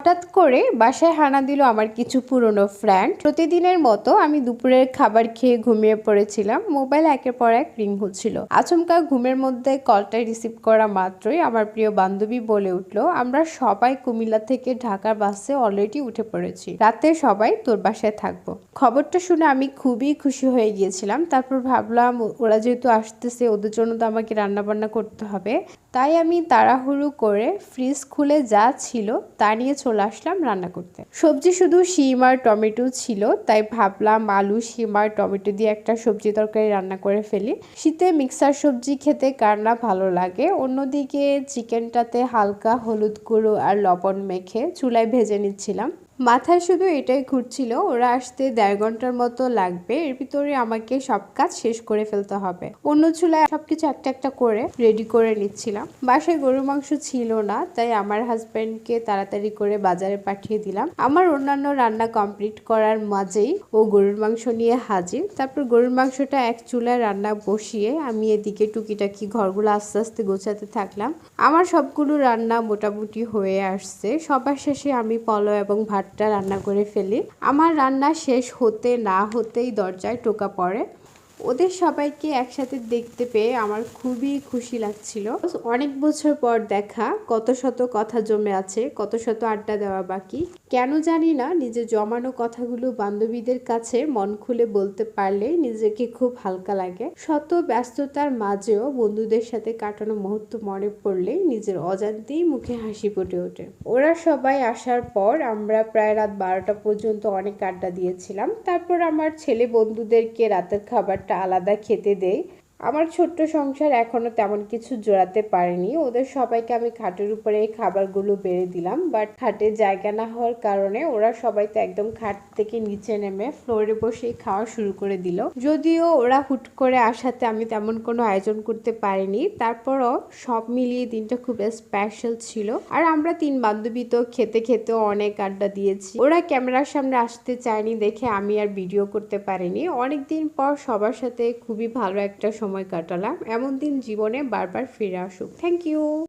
হঠাৎ করে বাসায় হানা দিল আমার কিছু পুরনো ফ্রেন্ড। প্রতিদিনের মতো আমি দুপুরের খাবার খেয়ে ঘুমিয়ে পড়েছিলাম। মোবাইল একের পর এক রিং হচ্ছিল। আচমকা ঘুমের মধ্যে কলটা রিসিভ করা মাত্রই আমার প্রিয় বান্ধবী বলে উঠলো, আমরা সবাই কুমিল্লা থেকে ঢাকার বাসে অলরেডি উঠে পড়েছি, রাতে সবাই তোর বাসায় থাকবো। খবরটা শুনে আমি খুবই খুশি হয়ে গিয়েছিলাম। তারপর ভাবলাম ওরা যেহেতু আসতেছে, ওদের জন্য তো আমাকে রান্না বান্না করতে হবে। তাই আমি তাড়াহুড়ো করে ফ্রিজ খুলে যা ছিল তা নিয়ে চলে আসলাম রান্না করতে। সবজি শুধু শিম আর টমেটো ছিল, তাই ভাবলাম আলু, শিম আর টমেটো দিয়ে একটা সবজি তরকারি রান্না করে ফেলি। শীতে মিক্সার সবজি খেতে কার না ভালো লাগে। অন্যদিকে চিকেনটাতে হালকা হলুদ গুঁড়ো আর লবণ মেখে চুলায় ভেজে নিচ্ছিলাম। মাথায় শুধু এটাই ঘুরছিল, ওরা আসতে 1.5 ঘন্টার মতো লাগবে, এর ভিতরে আমাকে সব কাজ শেষ করে ফেলতে হবে। অন্য চুলায় সবকিছু একটা একটা করে রেডি করে নিচ্ছিলাম। বাসায় গরুর মাংস ছিল না, তাই আমার হাজবেন্ডকে তাড়াতাড়ি করে বাজারে পাঠিয়ে দিলাম। আমার অন্যান্য রান্না কমপ্লিট করার মাঝেই ও গরুর মাংস নিয়ে হাজির। তারপর গরুর মাংসটা এক চুলায় রান্না বসিয়ে আমি এদিকে টুকিটাকি ঘরগুলো আস্তে আস্তে গোছাতে থাকলাম। আমার সবগুলো রান্না মোটামুটি হয়ে আসছে। সবার শেষে আমি পোলাও এবং ভাতটা রান্না করে ফেলি। আমার রান্না শেষ হতে না হতেই দরজায় টোকা পড়ে। ওদের সবাইকে একসাথে দেখতে পেয়ে আমার খুবই খুশি লাগছিল। অনেক বছর পর দেখা, কত শত কথা জমে আছে, কত শত আড্ডা দেওয়া বাকি। কেন জানি না, নিজের জমানো কথাগুলো বান্ধবীদের কাছে মন খুলে বলতে পারলে নিজেকে খুব হালকা লাগে। শত ব্যস্ততার মাঝেও বন্ধুদের সাথে কাটানো মুহূর্ত মনে পড়লে নিজের অজান্তেই মুখে হাসি ফুটে ওঠে। ওরা সবাই আসার পর আমরা প্রায় রাত 12টা পর্যন্ত অনেক আড্ডা দিয়েছিলাম। তারপর আমার ছেলে বন্ধুদেরকে রাতের খাবার আলাদা খেতে দেই। আমার ছোট্ট সংসার এখনো তেমন কিছু জোড়াতে পারেনি। ওদের সবাইকে আমি খাটের উপরে এই খাবারগুলো বেড়ে দিলাম, বাট খাটে জায়গা না হওয়ার কারণে ওরা সবাই তো একদম খাট থেকে নিচে নেমে ফ্লোরে বসে খাওয়া শুরু করে দিল। যদিও ওরা হুট করে আসাতে আমি তেমন কোনো আয়োজন করতে পারিনি, তারপরও সব মিলিয়ে দিনটা খুব স্পেশাল ছিল। আর আমরা 3 বান্ধবী তো খেতে খেতেও অনেক আড্ডা দিয়েছি। ওরা ক্যামেরার সামনে আসতে চায়নি দেখে আমি আর ভিডিও করতে পারিনি। অনেকদিন পর সবার সাথে খুবই ভালো একটা সময় কাটালাম। এমন দিন জীবনে বারবার ফিরে আসুক। Thank you.